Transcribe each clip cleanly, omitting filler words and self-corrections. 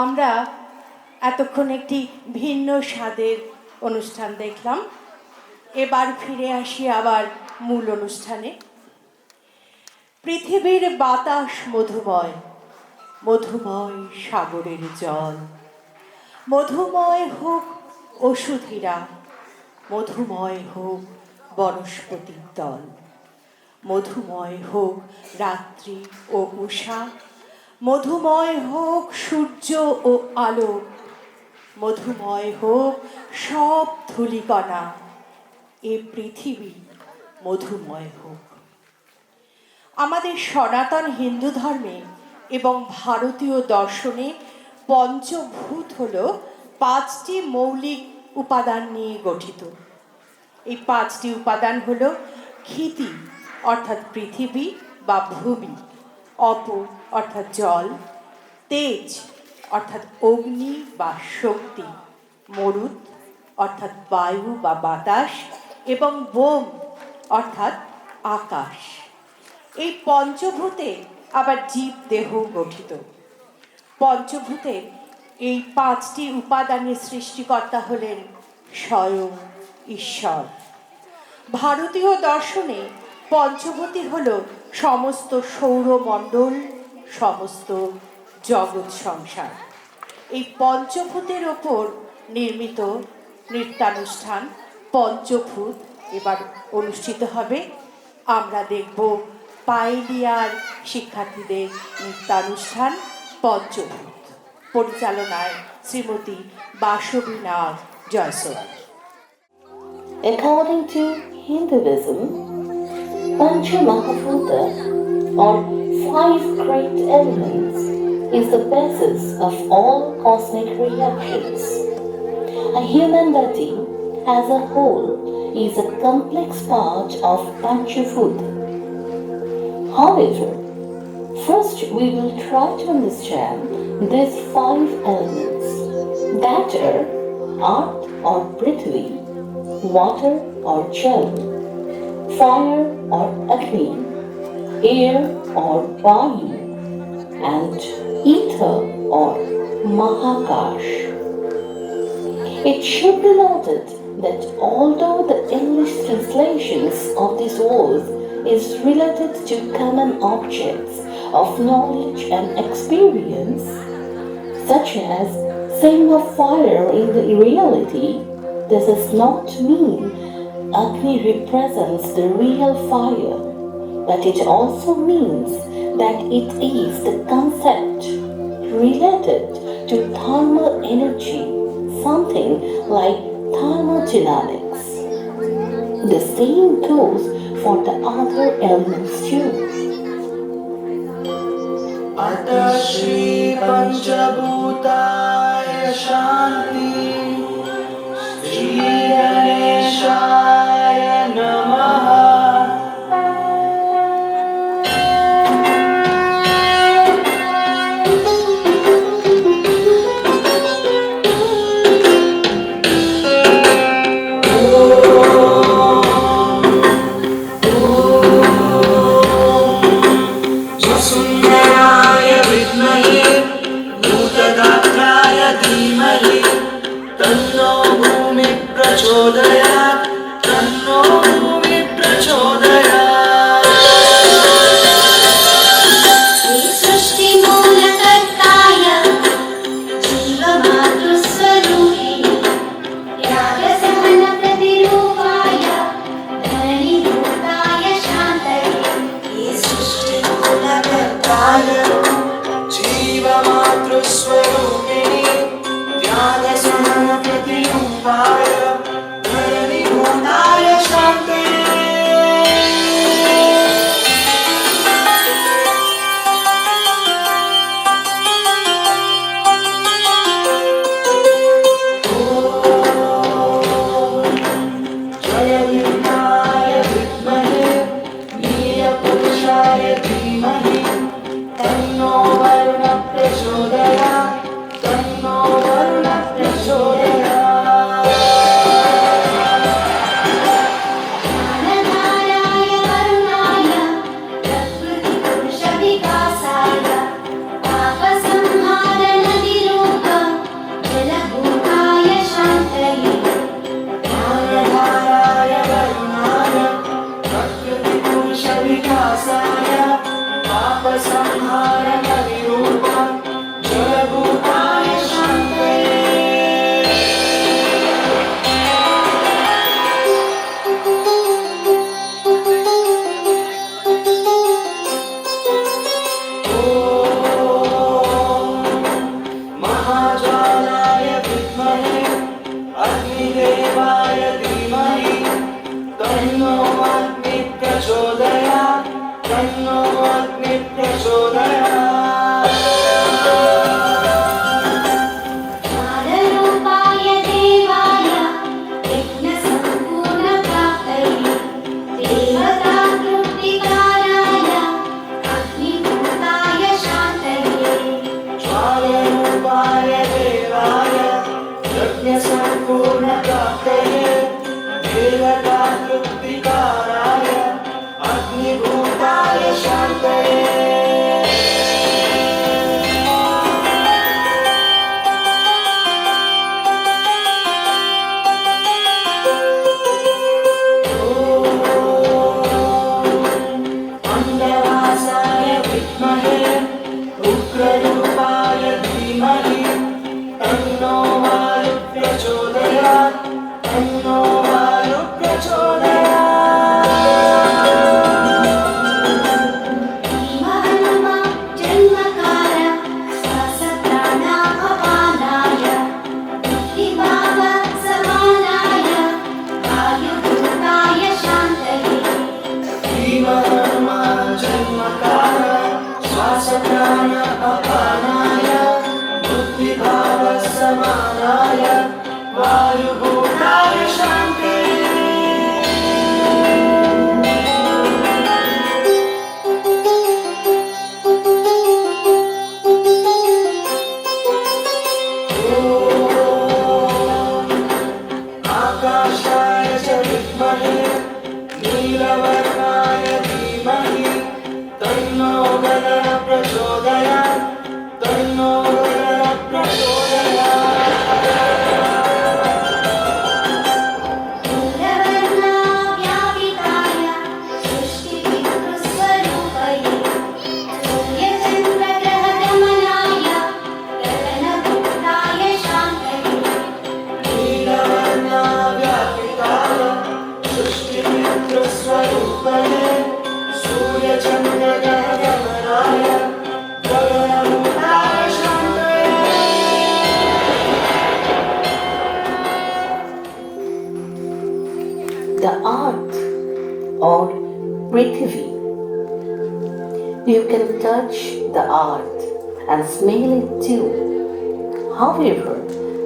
আমরা এতক্ষণ একটি ভিন্ন স্বাদের অনুষ্ঠান দেখলাম। এবার ফিরে আসি আবার মূল অনুষ্ঠানে। পৃথিবীর বাতাস মধুময়, মধুময় সাগরের জল, মধুময় হোক ওষুধেরা, মধুময় হোক বনস্পতির দল, মধুময় হোক রাত্রি ও উষা, মধুময় হোক সূর্য ও আলো, মধুময় হোক সব ধূলিকণা, এ পৃথিবী মধুময় হোক। আমাদের সনাতন হিন্দু ধর্মে এবং ভারতীয় দর্শনে পঞ্চভূত হল পাঁচটি মৌলিক উপাদান নিয়ে গঠিত। এই পাঁচটি উপাদান হল ক্ষিতি অর্থাৎ পৃথিবী বা ভূমি, অপ অর্থাৎ জল, তেজ অর্থাৎ অগ্নি বা শক্তি, মরুৎ অর্থাৎ বায়ু বা বাতাস এবং বোম অর্থাৎ আকাশ। এই পঞ্চভূতে আবার জীব দেহ গঠিত। পঞ্চভূতের এই পাঁচটি উপাদানের সৃষ্টিকর্তা হলেন স্বয়ং ঈশ্বর। ভারতীয় দর্শনে পঞ্চভূতি হল সমস্ত সৌরমণ্ডল, সমস্ত জগৎ সংসার। এই পঞ্চভূতের ওপর নির্মিত নৃত্যানুষ্ঠান পঞ্চভূত এবার অনুষ্ঠিত হবে। আমরা দেখব পাইলিয়ার শিক্ষার্থীদের নৃত্যানুষ্ঠান পঞ্চভূত, পরিচালনায় শ্রীমতী বাসবী নাগ Jaiswal. According to Hinduism, Pancha Mahabhuta, or five great elements, is the basis of all cosmic reactions. A human body as a whole is a complex part of Panchabhuta. However, first we will try to understand these five elements, that are earth or Prithvi, water or Jal, fire or Agni, air or Vayu, and ether or Mahakash. It should be noted that although the English translations of these words is related to common objects of knowledge and experience, such as saying of fire in the reality, this does not mean Agni represents the real fire, but it also means that it is the concept related to thermal energy, something like thermodynamics. The same goes for the other elements too. Ata Shri Panchabhutaya Shanti Shri Ganeshaya Namaha. कालरूपाय देवाय यज्ञसम्पूर्णप्राप्तये देवतातृप्तिकाराय अग्निभूताय शान्तये ज्वालरूपाय देवाय यज्ञसम्पूर्णप्राप्तये देवतातृप्तिकाराय अग्निभूताय शान्तये अण्डवासाय विद्महे उग्ररूपाय धीमहि तन्नो वायुः प्रचोदयात् तन्नो वायुः प्रचोदयात् भीमहनुमा जन्मकार श्वासप्राणापमानाय बुद्धिभावसमानाय वायुभूताय शान्तये भीमहनुमान् जन्मकार श्वासप्राण अपानाय बुद्धिभावसमानाय वायुभूताय शान्तये आकाशाय च विद्महे नीलवर्णाय धीमहि तन्नो गणः प्रचोदयात् तन्नो गणः प्रचोदयात् मूलवर्णाव्यापिताय सृष्टिपितृस्वरूपये सूर्यचन्द्रग्रहगमनाय गगनभूताय शान्तये नीलवर्णाव्यापिताय सृष्टिमित्रस्वरूपये सूर्यचन्द्रग्रहगमनाय गगनभूताय शान्तये The earth or Prithvi. You can touch the earth and smell it too. However,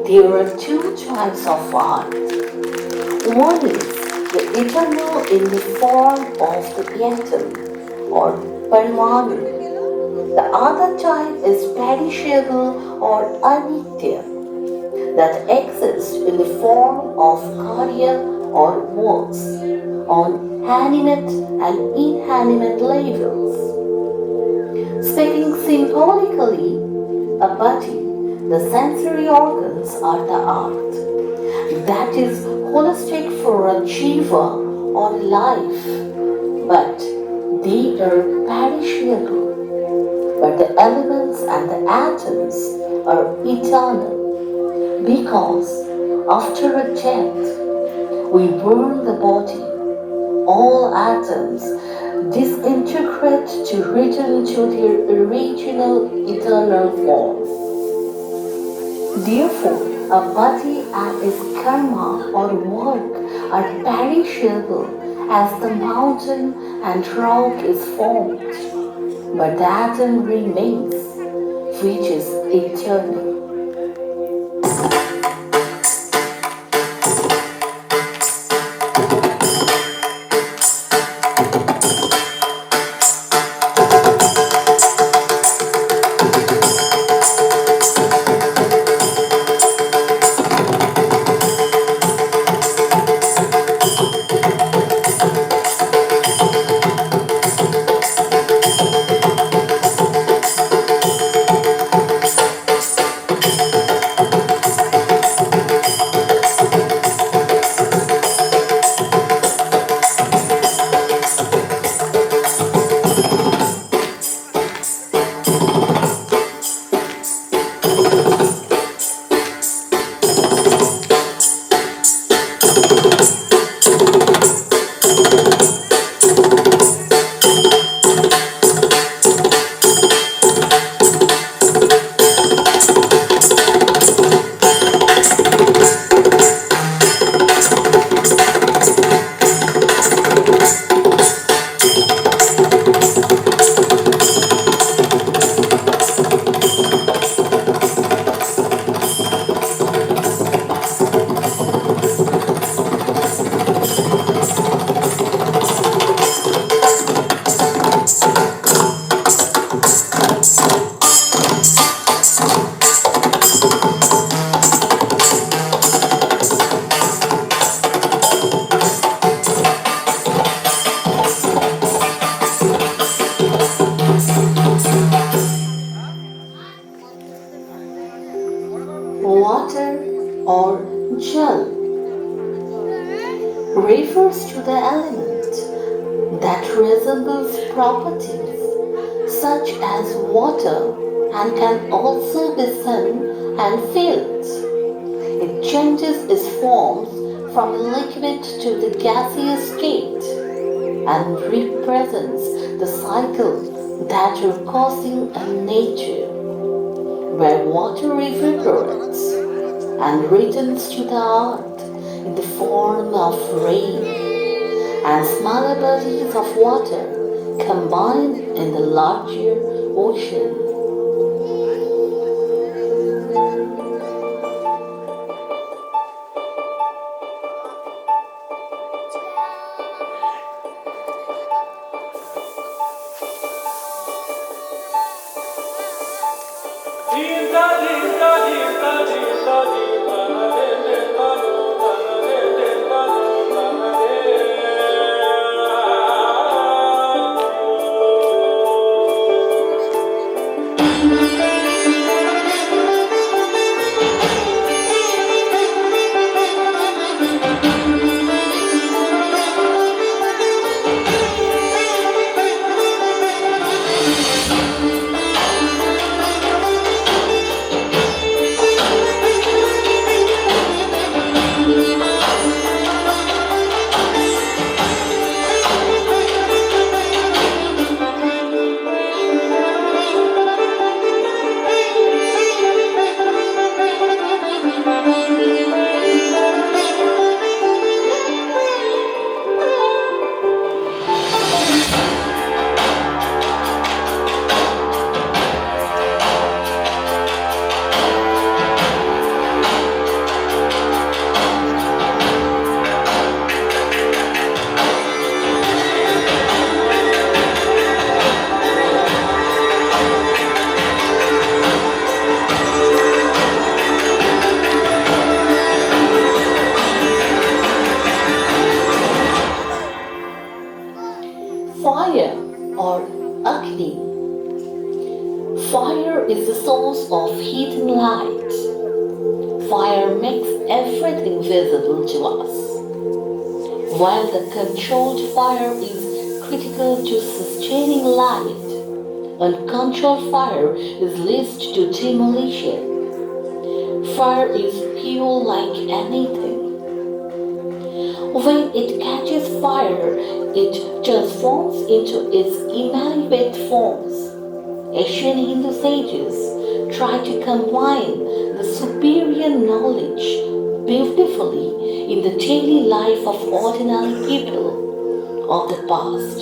there are two types of earth. One is the eternal in the form of the atom or Parmanu. The other type is perishable or Nrityer that exists in the form of karya or works on animate and inanimate levels. Speaking symbolically, a body, the sensory organs are the earth. That is holistic for a jiva or life, but they are perishable. But the elements and the atoms are eternal because after a death, we burn the body. All atoms disintegrate to return to their original eternal form. Therefore, a body and its karma or work are perishable as the mountain and rock is formed, but the atom remains, which is eternal. water or jal refers to the element that resembles properties such as water and can also be sun and fields. It changes its forms from liquid to the gaseous state and represents the cycle that are causing in nature, where water evaporates and returns to the earth in the form of rain, and smaller bodies of water combine in the larger ocean. Fire or Agni. Fire is the source of heat and light. Fire makes everything visible to us. While the controlled fire is critical to sustaining light, uncontrolled fire is least to demolition. Fire is pure like anything. When it catches fire, it transforms into its immaculate forms. Ancient Hindu sages tried to combine the superior knowledge beautifully in the daily life of ordinary people of the past,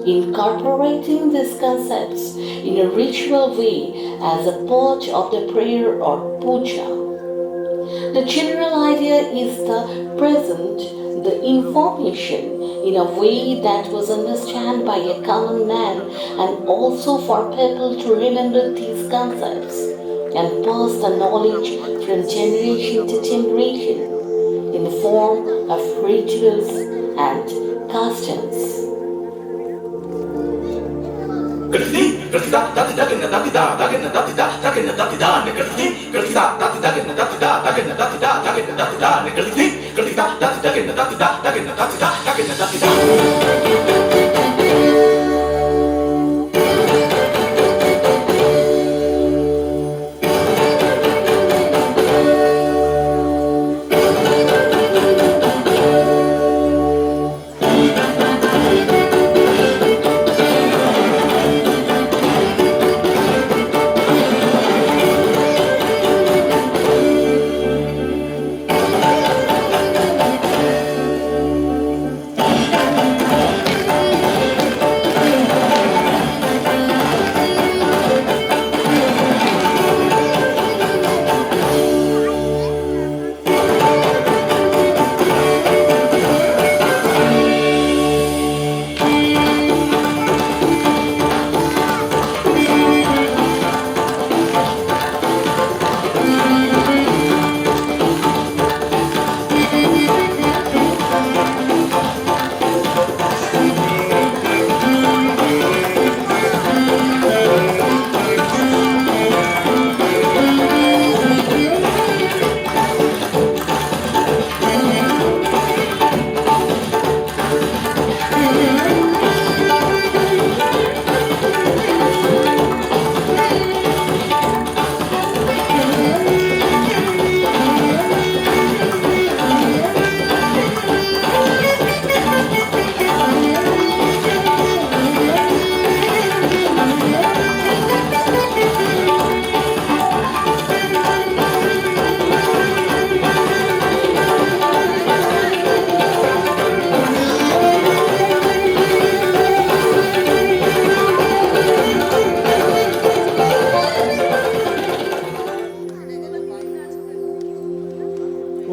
incorporating these concepts in a ritual way as a part of the prayer or puja. The general idea is to present the information in a way that was understood by a common man, and also for people to remember these concepts and pass the knowledge from generation to generation in the form of rituals and customs.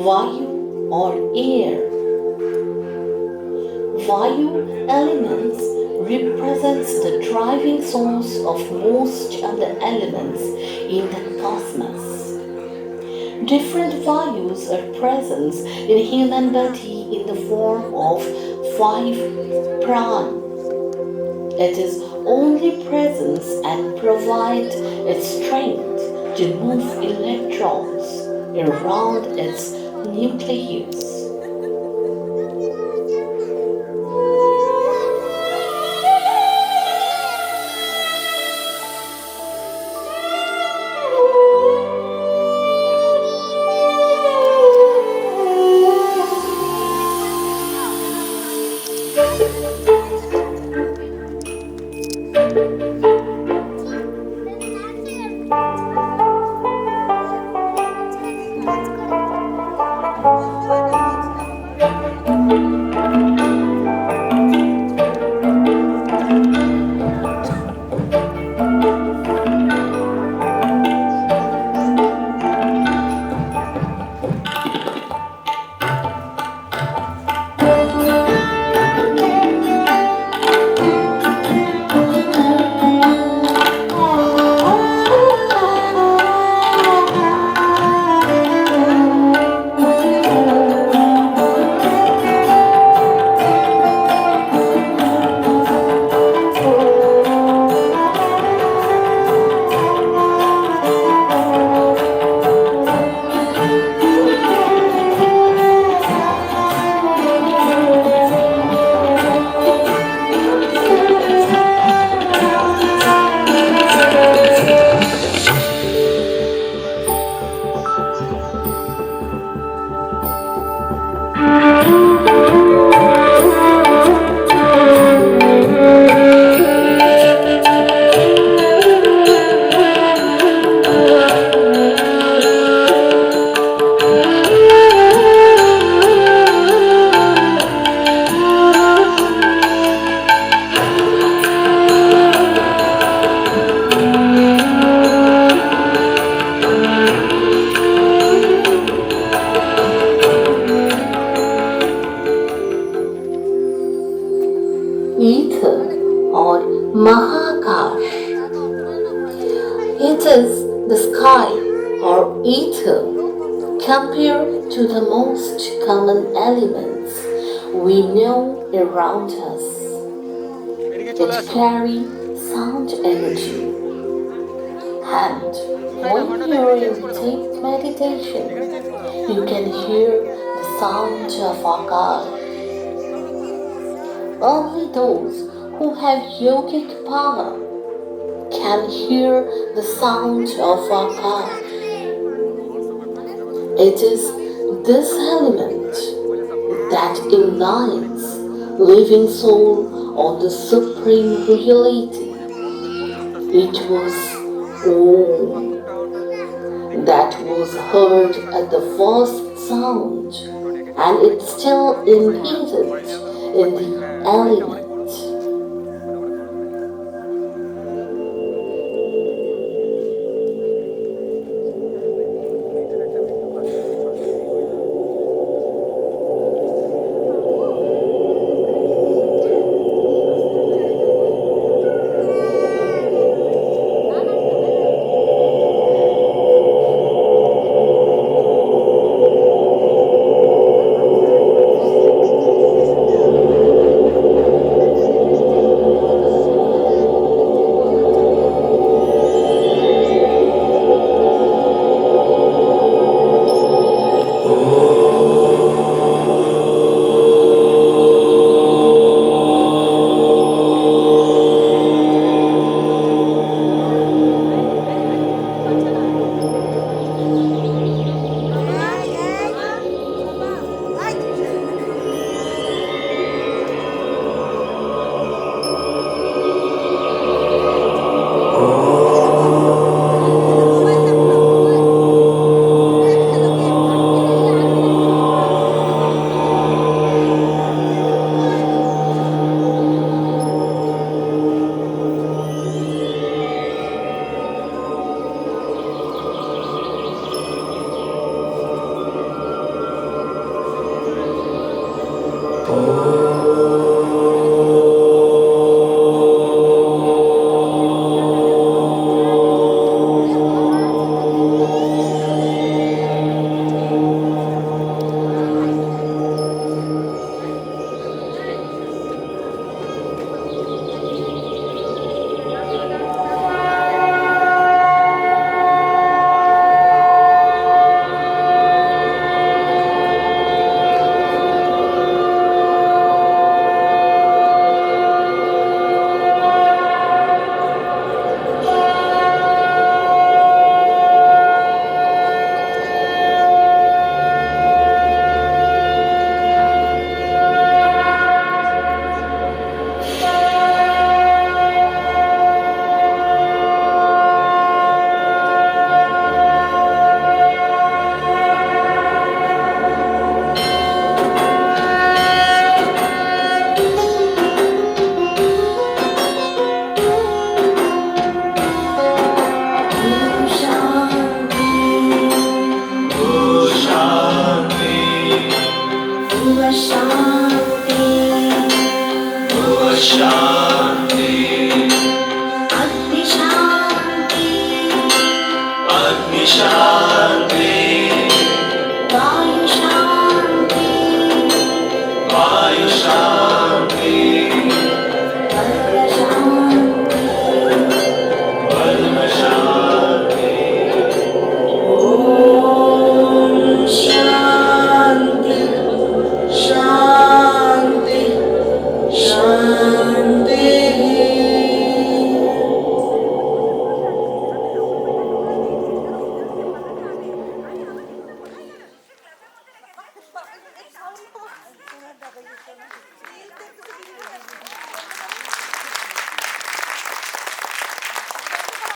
Vayu or air. Vayu elements represents the driving source of most other elements in the cosmos. Different Vayus are present in human body in the form of 5 pran. It is only presence and provide its strength to move electrons around its nucleus. Ether or Mahakash. It is the sky or ether compared to the most common elements we know around us. It carries sound energy, and when you're in deep meditation, you can hear the sound of Akash. Only those who have yogic power can hear the sound of Akash. It is this element that unites living soul on the supreme reality. It was Om that was heard at the first sound, and it's still embedded in the element. शान्ति वायु शान्ति वायु शान्ति वज्र शान्ति वरुण शान्ति ॐ शान्ति शान्ति शान्तिः